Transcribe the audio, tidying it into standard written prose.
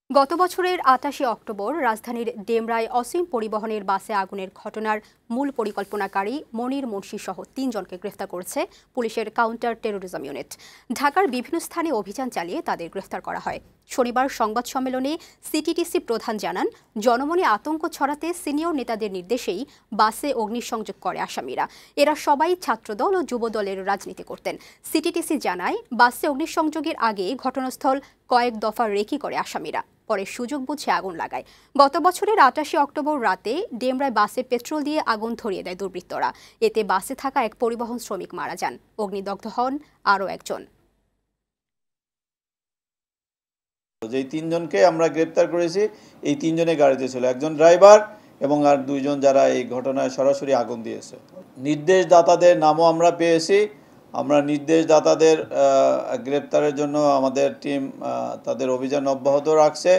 গত বছরের ২৮ অক্টোবর রাজধানীর ডেমরায় অসীম পরিবহনের বাসে আগুনের ঘটনার মূল পরিকল্পনাকারী মনির মুন্সিসহ ৩ জনকে গ্রেফতার করেছে পুলিশের কাউন্টার টেরোরিজম ইউনিট। ঢাকার বিভিন্ন স্থানে অভিযান চালিয়ে তাদের গ্রেফতার করা হয়। শনিবার সংবাদ সম্মেলনে সিটিটিসি প্রধান জানান, জনমনে আতঙ্ক ছড়াতে সিনিয়র নেতাদের নির্দেশেই বাসে অগ্নিসংযোগ করে আসামিরা। এরা সবাই ছাত্রদল ও যুবদলের রাজনীতি করতেন। সিটিটিসি জানায়, বাসে অগ্নিসংযোগের আগে ঘটনাস্থল কয়েক দফা রেকি করে আসামিরা, পরে সুযোগ বুঝে আগুন লাগায়। গত বছরের ২৮ অক্টোবর রাতে ডেমরায় বাসে পেট্রোল দিয়ে আগুন ধরিয়ে দেয় দুর্বৃত্তরা। এতে বাসে থাকা এক পরিবহন শ্রমিক মারা যান, অগ্নিদগ্ধ হন আরও একজন। যে ৩ জনকে আমরা গ্রেপ্তার করেছি, এই ৩ জনের গাড়িতে ছিল, একজন ড্রাইভার এবং আর ২ জন যারা এই ঘটনায় সরাসরি আগুন দিয়েছে। নির্দেশদাতাদের নামও আমরা পেয়েছি। আমরা নির্দেশদাতাদের গ্রেপ্তারের জন্য আমাদের টিম তাদের অভিযান অব্যাহত রাখছে।